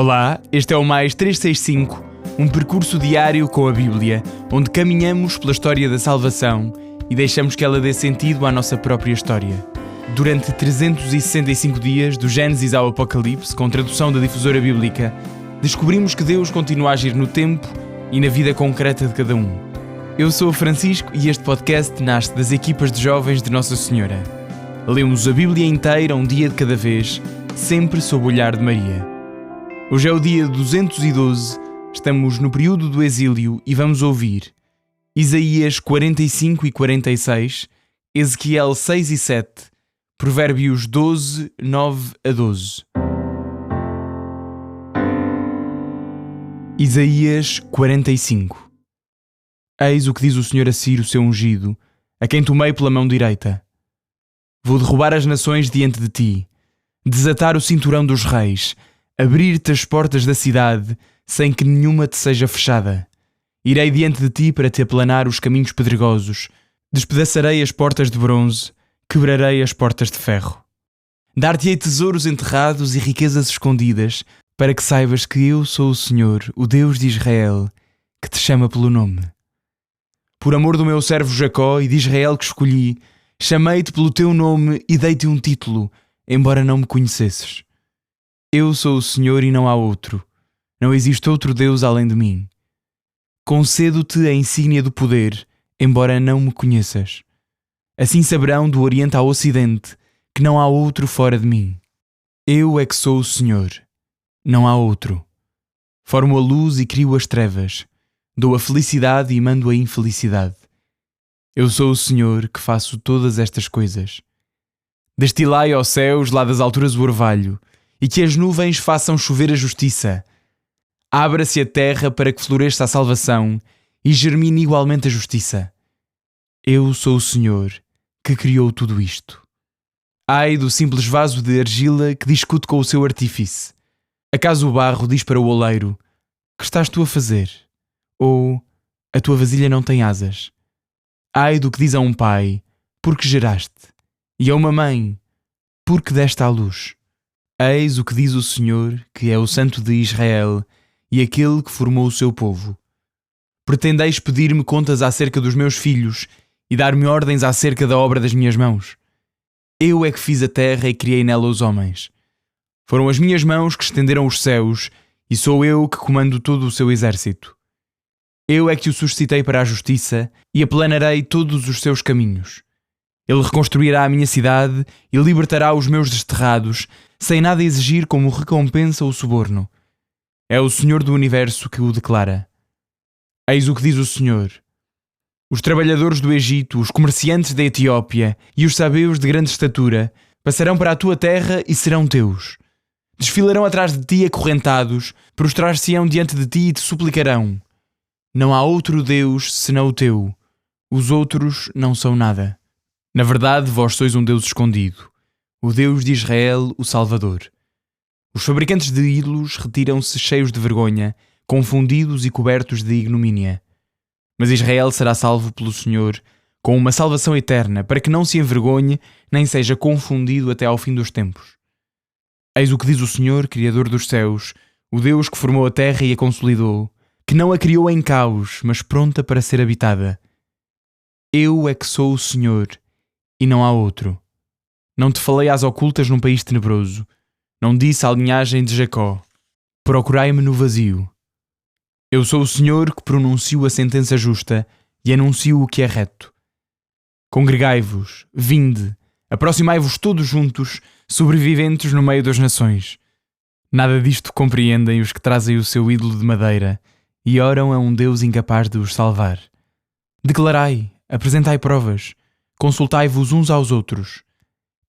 Olá, este é o Mais 365, um percurso diário com a Bíblia, onde caminhamos pela história da salvação e deixamos que ela dê sentido à nossa própria história. Durante 365 dias, do Gênesis ao Apocalipse, com tradução da Difusora Bíblica, descobrimos que Deus continua a agir no tempo e na vida concreta de cada um. Eu sou o Francisco e este podcast nasce das equipas de jovens de Nossa Senhora. Lemos a Bíblia inteira um dia de cada vez, sempre sob o olhar de Maria. Hoje é o dia 212, estamos no período do exílio e vamos ouvir Isaías 45 e 46, Ezequiel 6 e 7, Provérbios 12, 9 a 12. Isaías 45. Eis o que diz o Senhor a Ciro, seu ungido, a quem tomei pela mão direita. Vou derrubar as nações diante de ti, desatar o cinturão dos reis, abrir-te as portas da cidade, sem que nenhuma te seja fechada. Irei diante de ti para te aplanar os caminhos pedregosos, despedaçarei as portas de bronze, quebrarei as portas de ferro. Dar-te-ei tesouros enterrados e riquezas escondidas, para que saibas que eu sou o Senhor, o Deus de Israel, que te chama pelo nome. Por amor do meu servo Jacó e de Israel que escolhi, chamei-te pelo teu nome e dei-te um título, embora não me conhecesses. Eu sou o Senhor e não há outro. Não existe outro Deus além de mim. Concedo-te a insígnia do poder, embora não me conheças. Assim saberão do Oriente ao Ocidente que não há outro fora de mim. Eu é que sou o Senhor. Não há outro. Formo a luz e crio as trevas. Dou a felicidade e mando a infelicidade. Eu sou o Senhor que faço todas estas coisas. Destilai aos céus lá das alturas o orvalho, e que as nuvens façam chover a justiça. Abra-se a terra para que floresça a salvação e germine igualmente a justiça. Eu sou o Senhor que criou tudo isto. Ai do simples vaso de argila que discute com o seu artífice. Acaso o barro diz para o oleiro: que estás tu a fazer? Ou a tua vasilha não tem asas? Ai do que diz a um pai: porque geraste? E a uma mãe: porque deste à luz? Eis o que diz o Senhor, que é o Santo de Israel e aquele que formou o seu povo. Pretendeis pedir-me contas acerca dos meus filhos e dar-me ordens acerca da obra das minhas mãos? Eu é que fiz a terra e criei nela os homens. Foram as minhas mãos que estenderam os céus e sou eu que comando todo o seu exército. Eu é que o suscitei para a justiça e aplanarei todos os seus caminhos. Ele reconstruirá a minha cidade e libertará os meus desterrados, sem nada exigir como recompensa ou suborno. É o Senhor do Universo que o declara. Eis o que diz o Senhor. Os trabalhadores do Egito, os comerciantes da Etiópia e os sabeus de grande estatura passarão para a tua terra e serão teus. Desfilarão atrás de ti acorrentados, prostrar-se-ão diante de ti e te suplicarão. Não há outro Deus senão o teu. Os outros não são nada. Na verdade, vós sois um Deus escondido, o Deus de Israel, o Salvador. Os fabricantes de ídolos retiram-se cheios de vergonha, confundidos e cobertos de ignomínia. Mas Israel será salvo pelo Senhor, com uma salvação eterna, para que não se envergonhe, nem seja confundido até ao fim dos tempos. Eis o que diz o Senhor, Criador dos céus, o Deus que formou a terra e a consolidou, que não a criou em caos, mas pronta para ser habitada. Eu é que sou o Senhor, e não há outro. Não te falei às ocultas num país tenebroso. Não disse à linhagem de Jacó: procurai-me no vazio. Eu sou o Senhor que pronuncio a sentença justa e anuncio o que é reto. Congregai-vos, vinde, aproximai-vos todos juntos, sobreviventes no meio das nações. Nada disto compreendem os que trazem o seu ídolo de madeira e oram a um Deus incapaz de os salvar. Declarai, apresentai provas, consultai-vos uns aos outros.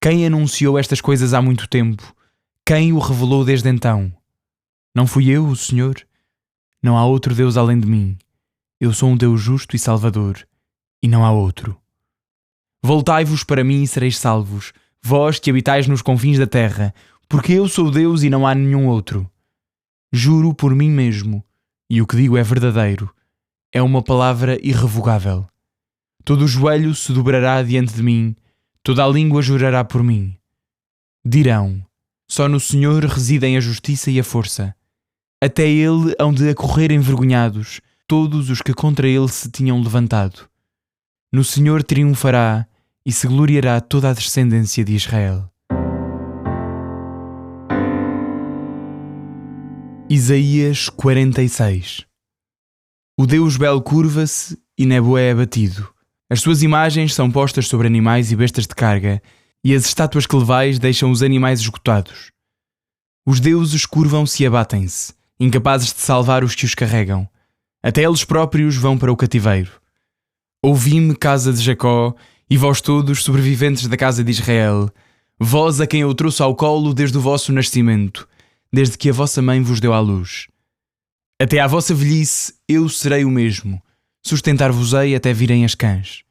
Quem anunciou estas coisas há muito tempo? Quem o revelou desde então? Não fui eu, o Senhor? Não há outro Deus além de mim. Eu sou um Deus justo e salvador, e não há outro. Voltai-vos para mim e sereis salvos, vós que habitais nos confins da terra, porque eu sou Deus e não há nenhum outro. Juro por mim mesmo, e o que digo é verdadeiro. É uma palavra irrevogável. Todo o joelho se dobrará diante de mim, toda a língua jurará por mim. Dirão: só no Senhor residem a justiça e a força. Até ele hão de acorrer envergonhados todos os que contra ele se tinham levantado. No Senhor triunfará e se gloriará toda a descendência de Israel. Isaías 46. O Deus Bel curva-se e Nebo é abatido. As suas imagens são postas sobre animais e bestas de carga, e as estátuas que levais deixam os animais esgotados. Os deuses curvam-se e abatem-se, incapazes de salvar os que os carregam. Até eles próprios vão para o cativeiro. Ouvi-me, casa de Jacó, e vós todos, sobreviventes da casa de Israel, vós a quem eu trouxe ao colo desde o vosso nascimento, desde que a vossa mãe vos deu à luz. Até à vossa velhice eu serei o mesmo, sustentar-vos-ei até virem as cãs.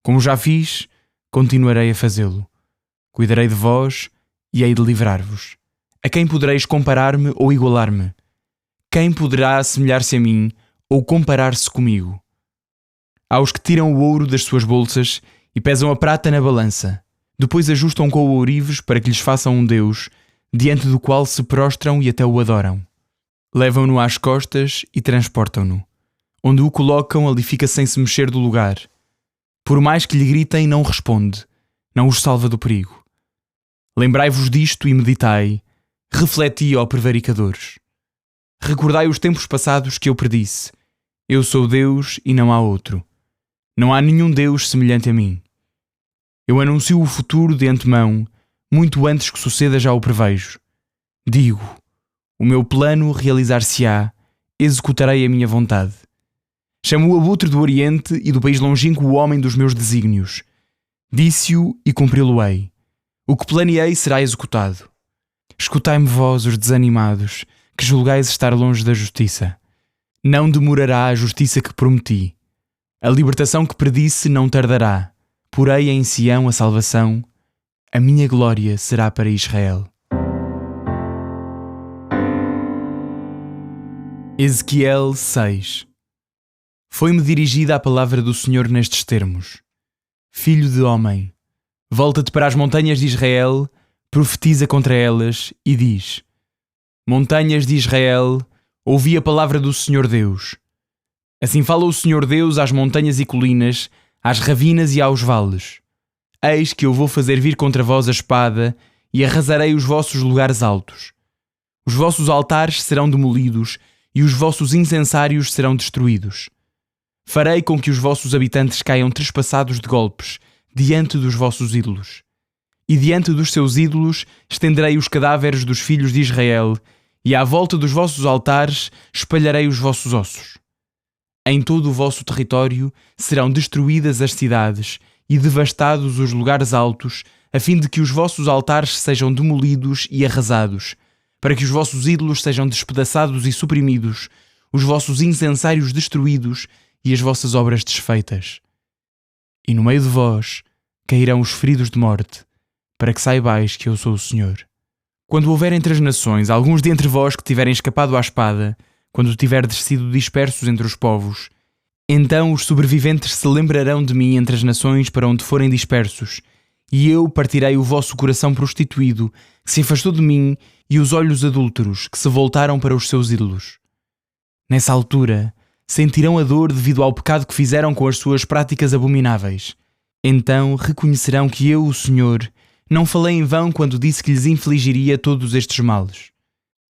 Como já fiz, continuarei a fazê-lo. Cuidarei de vós e hei de livrar-vos. A quem podereis comparar-me ou igualar-me? Quem poderá assemelhar-se a mim ou comparar-se comigo? Aos que tiram o ouro das suas bolsas e pesam a prata na balança, depois ajustam com o ourives para que lhes façam um Deus, diante do qual se prostram e até o adoram. Levam-no às costas e transportam-no. Onde o colocam, ali fica sem se mexer do lugar. Por mais que lhe gritem, não responde, não os salva do perigo. Lembrai-vos disto e meditai, refleti, ó prevaricadores. Recordai os tempos passados que eu predisse. Eu sou Deus e não há outro. Não há nenhum Deus semelhante a mim. Eu anuncio o futuro de antemão, muito antes que suceda já o prevejo. Digo, o meu plano realizar-se-á, executarei a minha vontade. Chamo o abutre do Oriente e do país longínquo o homem dos meus desígnios. Disse-o e cumpri-lo-ei. O que planeei será executado. Escutai-me vós, os desanimados, que julgais estar longe da justiça. Não demorará a justiça que prometi. A libertação que predisse não tardará. Porei em Sião a salvação. A minha glória será para Israel. Ezequiel 6. Foi-me dirigida a palavra do Senhor nestes termos. Filho de homem, volta-te para as montanhas de Israel, profetiza contra elas e diz: Montanhas de Israel, ouvi a palavra do Senhor Deus. Assim fala o Senhor Deus às montanhas e colinas, às ravinas e aos vales. Eis que eu vou fazer vir contra vós a espada e arrasarei os vossos lugares altos. Os vossos altares serão demolidos e os vossos incensários serão destruídos. Farei com que os vossos habitantes caiam trespassados de golpes diante dos vossos ídolos. E diante dos seus ídolos estenderei os cadáveres dos filhos de Israel, e à volta dos vossos altares espalharei os vossos ossos. Em todo o vosso território serão destruídas as cidades e devastados os lugares altos, a fim de que os vossos altares sejam demolidos e arrasados, para que os vossos ídolos sejam despedaçados e suprimidos, os vossos incensários destruídos e as vossas obras desfeitas. E no meio de vós cairão os feridos de morte, para que saibais que eu sou o Senhor. Quando houver entre as nações alguns de entre vós que tiverem escapado à espada, quando tiverdes sido dispersos entre os povos, então os sobreviventes se lembrarão de mim entre as nações para onde forem dispersos, e eu partirei o vosso coração prostituído, que se afastou de mim, e os olhos adúlteros, que se voltaram para os seus ídolos. Nessa altura, sentirão a dor devido ao pecado que fizeram com as suas práticas abomináveis. Então reconhecerão que eu, o Senhor, não falei em vão quando disse que lhes infligiria todos estes males.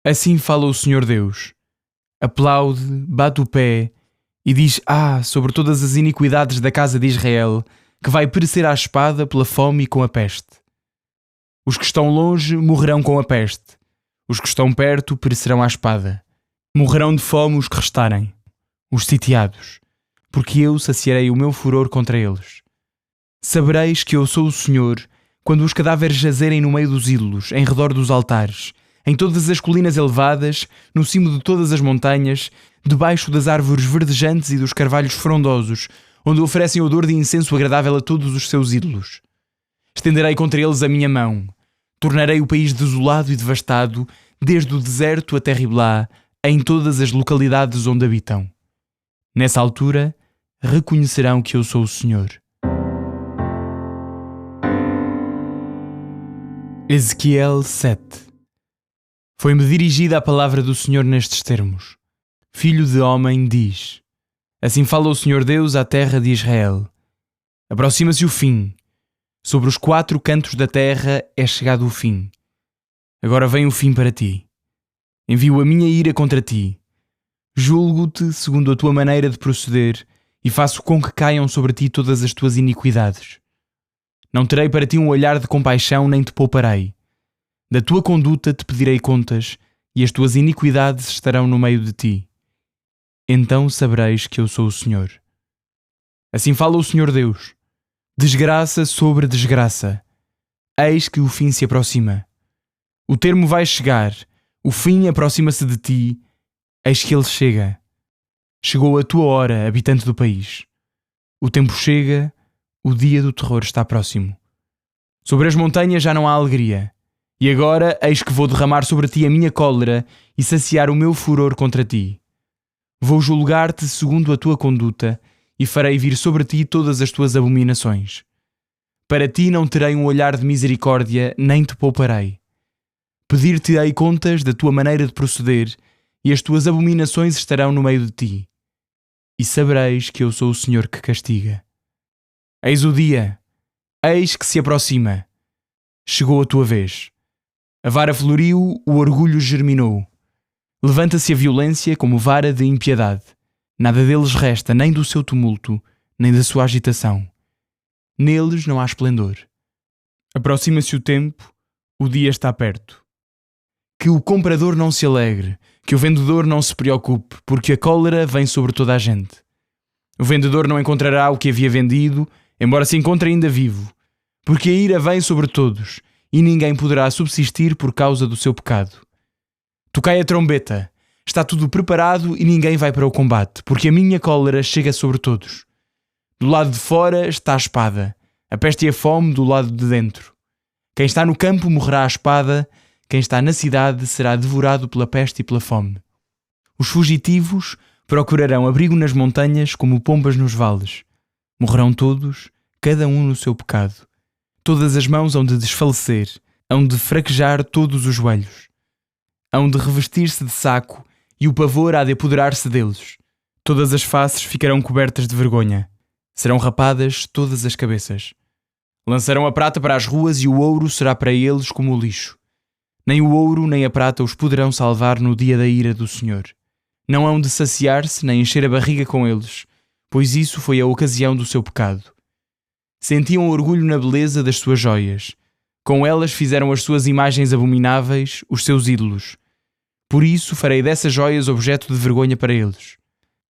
Assim fala o Senhor Deus. Aplaude, bate o pé e diz sobre todas as iniquidades da casa de Israel, que vai perecer à espada pela fome e com a peste. Os que estão longe morrerão com a peste. Os que estão perto perecerão à espada. Morrerão de fome os que restarem, os sitiados, porque eu saciarei o meu furor contra eles. Sabereis que eu sou o Senhor, quando os cadáveres jazerem no meio dos ídolos, em redor dos altares, em todas as colinas elevadas, no cimo de todas as montanhas, debaixo das árvores verdejantes e dos carvalhos frondosos, onde oferecem odor de incenso agradável a todos os seus ídolos. Estenderei contra eles a minha mão. Tornarei o país desolado e devastado, desde o deserto até Riblá, em todas as localidades onde habitam. Nessa altura, reconhecerão que eu sou o Senhor. Ezequiel 7. Foi-me dirigida a palavra do Senhor nestes termos: Filho de homem, diz: Assim fala o Senhor Deus à terra de Israel. Aproxima-se o fim. Sobre os 4 cantos da terra é chegado o fim. Agora vem o fim para ti. Envio a minha ira contra ti. Julgo-te segundo a tua maneira de proceder e faço com que caiam sobre ti todas as tuas iniquidades. Não terei para ti um olhar de compaixão nem te pouparei. Da tua conduta te pedirei contas e as tuas iniquidades estarão no meio de ti. Então sabereis que eu sou o Senhor. Assim fala o Senhor Deus: desgraça sobre desgraça. Eis que o fim se aproxima. O termo vai chegar, o fim aproxima-se de ti. Eis que ele chega. Chegou a tua hora, habitante do país. O tempo chega, o dia do terror está próximo. Sobre as montanhas já não há alegria. E agora eis que vou derramar sobre ti a minha cólera e saciar o meu furor contra ti. Vou julgar-te segundo a tua conduta e farei vir sobre ti todas as tuas abominações. Para ti não terei um olhar de misericórdia, nem te pouparei. Pedir-te-ei contas da tua maneira de proceder, e as tuas abominações estarão no meio de ti. E sabereis que eu sou o Senhor que castiga. Eis o dia, eis que se aproxima. Chegou a tua vez. A vara floriu, o orgulho germinou. Levanta-se a violência como vara de impiedade. Nada deles resta, nem do seu tumulto, nem da sua agitação. Neles não há esplendor. Aproxima-se o tempo, o dia está perto. Que o comprador não se alegre, que o vendedor não se preocupe, porque a cólera vem sobre toda a gente. O vendedor não encontrará o que havia vendido, embora se encontre ainda vivo, porque a ira vem sobre todos, e ninguém poderá subsistir por causa do seu pecado. Tocai a trombeta, está tudo preparado e ninguém vai para o combate, porque a minha cólera chega sobre todos. Do lado de fora está a espada, a peste e a fome do lado de dentro. Quem está no campo morrerá à espada, quem está na cidade será devorado pela peste e pela fome. Os fugitivos procurarão abrigo nas montanhas como pombas nos vales. Morrerão todos, cada um no seu pecado. Todas as mãos hão de desfalecer, hão de fraquejar todos os joelhos. Hão de revestir-se de saco e o pavor há de apoderar-se deles. Todas as faces ficarão cobertas de vergonha. Serão rapadas todas as cabeças. Lançarão a prata para as ruas e o ouro será para eles como o lixo. Nem o ouro nem a prata os poderão salvar no dia da ira do Senhor. Não hão de saciar-se nem encher a barriga com eles, pois isso foi a ocasião do seu pecado. Sentiam orgulho na beleza das suas joias. Com elas fizeram as suas imagens abomináveis, os seus ídolos. Por isso farei dessas joias objeto de vergonha para eles.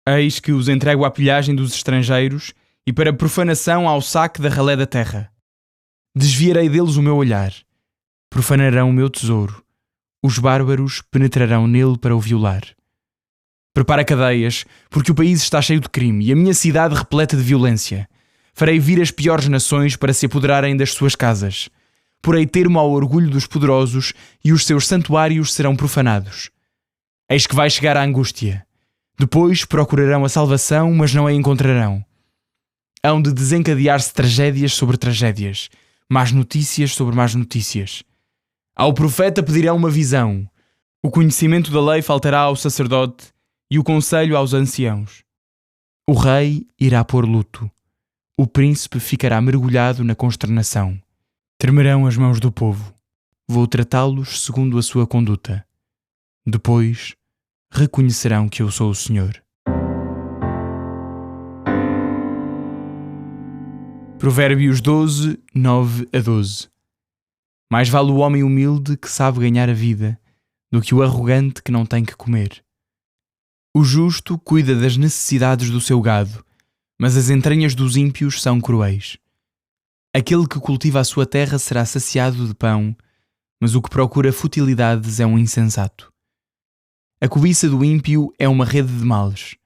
Eis que os entrego à pilhagem dos estrangeiros e para profanação ao saque da ralé da terra. Desviarei deles o meu olhar. Profanarão o meu tesouro. Os bárbaros penetrarão nele para o violar. Prepara cadeias, porque o país está cheio de crime e a minha cidade repleta de violência. Farei vir as piores nações para se apoderarem das suas casas. Porei termo ao orgulho dos poderosos e os seus santuários serão profanados. Eis que vai chegar a angústia. Depois procurarão a salvação, mas não a encontrarão. Hão de desencadear-se tragédias sobre tragédias, más notícias sobre más notícias. Ao profeta pedirão uma visão. O conhecimento da lei faltará ao sacerdote e o conselho aos anciãos. O rei irá pôr luto. O príncipe ficará mergulhado na consternação. Tremerão as mãos do povo. Vou tratá-los segundo a sua conduta. Depois, reconhecerão que eu sou o Senhor. Provérbios 12, 9 a 12. Mais vale o homem humilde que sabe ganhar a vida do que o arrogante que não tem que comer. O justo cuida das necessidades do seu gado, mas as entranhas dos ímpios são cruéis. Aquele que cultiva a sua terra será saciado de pão, mas o que procura futilidades é um insensato. A cobiça do ímpio é uma rede de males,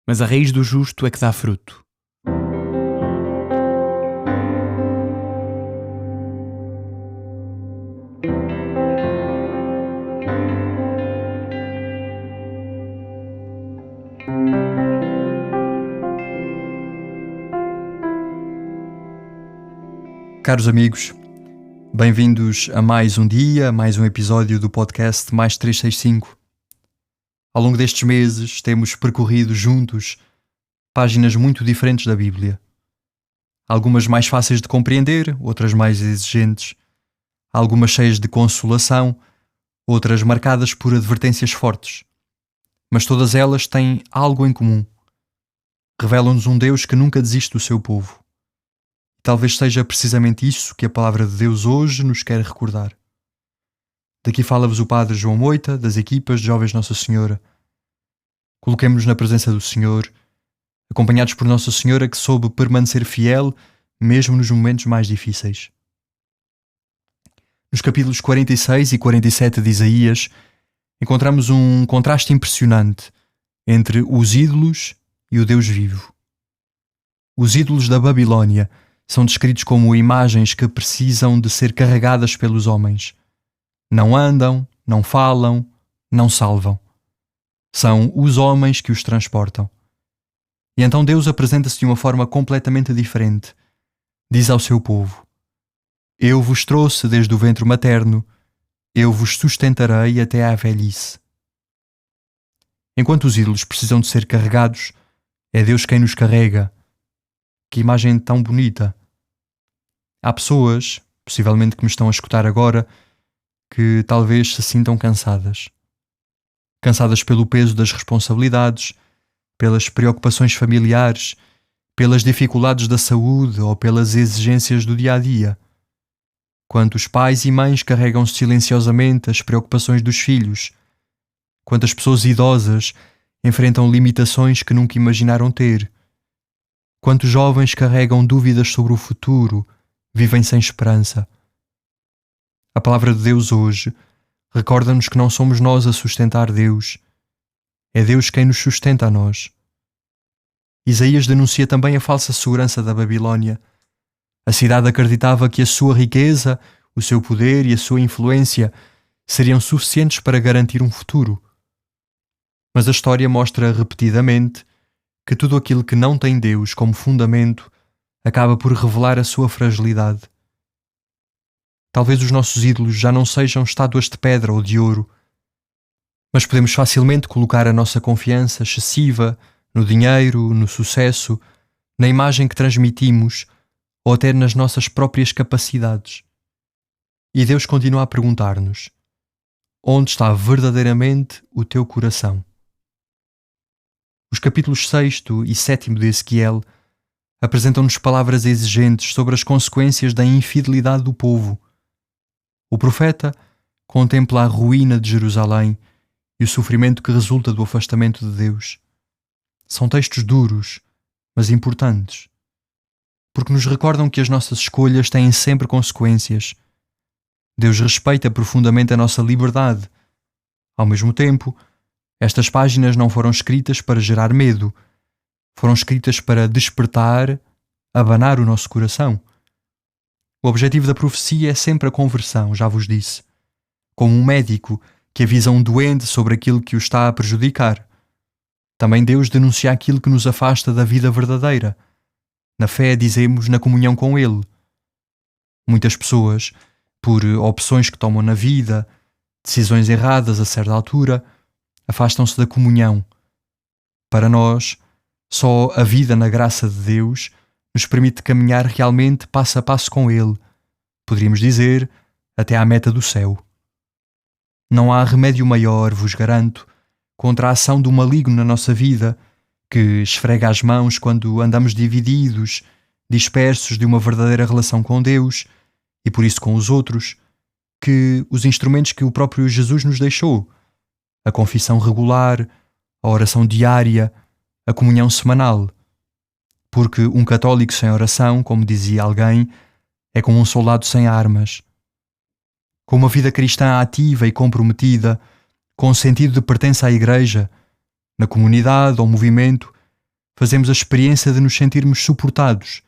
mas a raiz do justo é que dá fruto. Caros amigos, Bem-vindos a mais um dia, mais um episódio do podcast Mais 365. Ao longo destes meses temos percorrido juntos páginas muito diferentes da Bíblia. Algumas mais fáceis de compreender, outras mais exigentes. Algumas cheias de consolação, outras marcadas por advertências fortes. Mas todas elas têm algo em comum. Revelam-nos um Deus que nunca desiste do seu povo. Talvez seja precisamente isso que a palavra de Deus hoje nos quer recordar. Daqui fala-vos o Padre João Moita, das equipas de Jovens Nossa Senhora. Coloquemo-nos na presença do Senhor, acompanhados por Nossa Senhora que soube permanecer fiel mesmo nos momentos mais difíceis. Nos capítulos 46 e 47 de Isaías, encontramos um contraste impressionante entre os ídolos e o Deus vivo. Os ídolos da Babilónia são descritos como imagens que precisam de ser carregadas pelos homens. Não andam, não falam, não salvam. São os homens que os transportam. E então Deus apresenta-se de uma forma completamente diferente. Diz ao seu povo: Eu vos trouxe desde o ventre materno, eu vos sustentarei até à velhice. Enquanto os ídolos precisam de ser carregados, é Deus quem nos carrega. Que imagem tão bonita! Há pessoas, possivelmente que me estão a escutar agora, que talvez se sintam cansadas. Cansadas pelo peso das responsabilidades, pelas preocupações familiares, pelas dificuldades da saúde ou pelas exigências do dia-a-dia. Quantos pais e mães carregam silenciosamente as preocupações dos filhos. Quantas pessoas idosas enfrentam limitações que nunca imaginaram ter. Quantos jovens carregam dúvidas sobre o futuro, vivem sem esperança. A palavra de Deus hoje recorda-nos que não somos nós a sustentar Deus. É Deus quem nos sustenta a nós. Isaías denuncia também a falsa segurança da Babilónia. A cidade acreditava que a sua riqueza, o seu poder e a sua influência seriam suficientes para garantir um futuro. Mas a história mostra repetidamente que tudo aquilo que não tem Deus como fundamento acaba por revelar a sua fragilidade. Talvez os nossos ídolos já não sejam estátuas de pedra ou de ouro, mas podemos facilmente colocar a nossa confiança excessiva no dinheiro, no sucesso, na imagem que transmitimos ou até nas nossas próprias capacidades. E Deus continua a perguntar-nos: onde está verdadeiramente o teu coração? Os capítulos 6º e 7º de Ezequiel apresentam-nos palavras exigentes sobre as consequências da infidelidade do povo. O profeta contempla a ruína de Jerusalém e o sofrimento que resulta do afastamento de Deus. São textos duros, mas importantes, porque nos recordam que as nossas escolhas têm sempre consequências. Deus respeita profundamente a nossa liberdade. Ao mesmo tempo, estas páginas não foram escritas para gerar medo, foram escritas para despertar, abanar o nosso coração. O objetivo da profecia é sempre a conversão, já vos disse. Como um médico que avisa um doente sobre aquilo que o está a prejudicar. Também Deus denuncia aquilo que nos afasta da vida verdadeira. Na fé, dizemos, na comunhão com Ele. Muitas pessoas, por opções que tomam na vida, decisões erradas a certa altura, afastam-se da comunhão. Para nós, só a vida na graça de Deus nos permite caminhar realmente passo a passo com Ele, poderíamos dizer, até à meta do céu. Não há remédio maior, vos garanto, contra a ação do maligno na nossa vida, que esfrega as mãos quando andamos divididos, dispersos de uma verdadeira relação com Deus e por isso com os outros, que os instrumentos que o próprio Jesus nos deixou, a confissão regular, a oração diária, a comunhão semanal. Porque um católico sem oração, como dizia alguém, é como um soldado sem armas. Com uma vida cristã ativa e comprometida, com o sentido de pertença à Igreja, na comunidade ou movimento, fazemos a experiência de nos sentirmos suportados,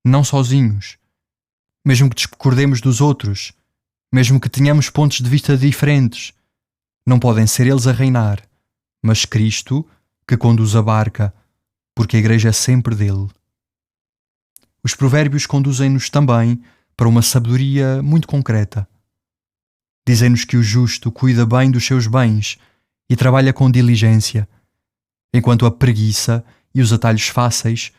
não sozinhos. Mesmo que discordemos dos outros, mesmo que tenhamos pontos de vista diferentes, não podem ser eles a reinar, mas Cristo que conduz a barca, porque a Igreja é sempre dele. Os provérbios conduzem-nos também para uma sabedoria muito concreta. Dizem-nos que o justo cuida bem dos seus bens e trabalha com diligência, enquanto a preguiça e os atalhos fáceis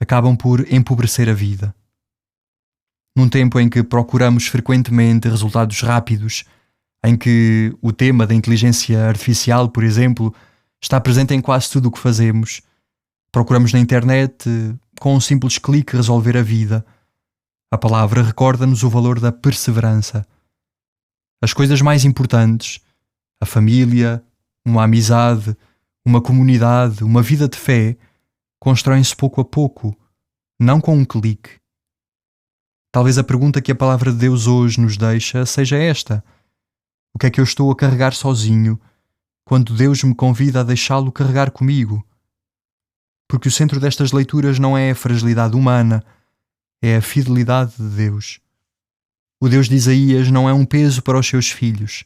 acabam por empobrecer a vida. Num tempo em que procuramos frequentemente resultados rápidos, em que o tema da inteligência artificial, por exemplo, está presente em quase tudo o que fazemos, procuramos na internet, com um simples clique, resolver a vida. A palavra recorda-nos o valor da perseverança. As coisas mais importantes, a família, uma amizade, uma comunidade, uma vida de fé, constroem-se pouco a pouco, não com um clique. Talvez a pergunta que a palavra de Deus hoje nos deixa seja esta: o que é que eu estou a carregar sozinho, quando Deus me convida a deixá-lo carregar comigo? Porque o centro destas leituras não é a fragilidade humana, é a fidelidade de Deus. O Deus de Isaías não é um peso para os seus filhos,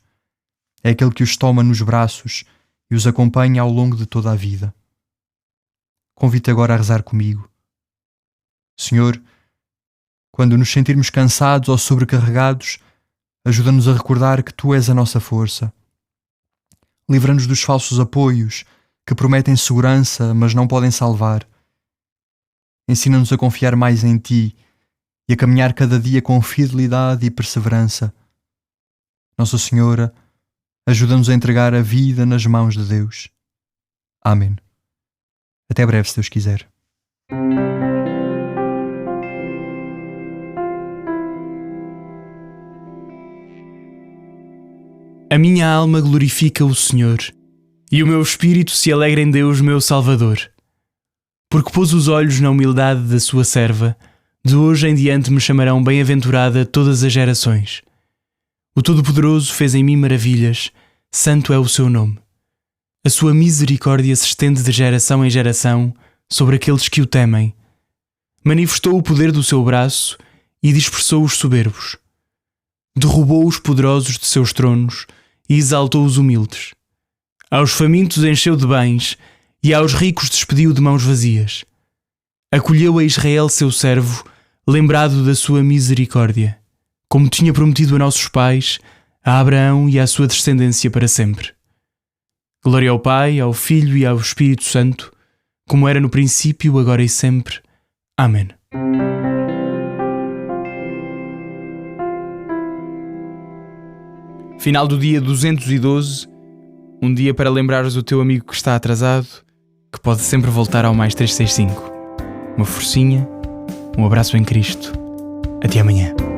é aquele que os toma nos braços e os acompanha ao longo de toda a vida. Convido-te agora a rezar comigo. Senhor, quando nos sentirmos cansados ou sobrecarregados, ajuda-nos a recordar que Tu és a nossa força. Livra-nos dos falsos apoios que prometem segurança, mas não podem salvar. Ensina-nos a confiar mais em Ti e a caminhar cada dia com fidelidade e perseverança. Nossa Senhora, ajuda-nos a entregar a vida nas mãos de Deus. Amém. Até breve, se Deus quiser. A minha alma glorifica o Senhor, e o meu espírito se alegra em Deus, meu Salvador. Porque pôs os olhos na humildade da sua serva, de hoje em diante me chamarão bem-aventurada todas as gerações. O Todo-Poderoso fez em mim maravilhas, santo é o seu nome. A sua misericórdia se estende de geração em geração sobre aqueles que o temem. Manifestou o poder do seu braço e dispersou os soberbos. Derrubou os poderosos de seus tronos e exaltou os humildes. Aos famintos encheu de bens e aos ricos despediu de mãos vazias. Acolheu a Israel seu servo, lembrado da sua misericórdia, como tinha prometido a nossos pais, a Abraão e à sua descendência para sempre. Glória ao Pai, ao Filho e ao Espírito Santo, como era no princípio, agora e sempre. Amém. Final do dia 212, um dia para lembrares o teu amigo que está atrasado, que pode sempre voltar ao mais 365. Uma forcinha, um abraço em Cristo. Até amanhã.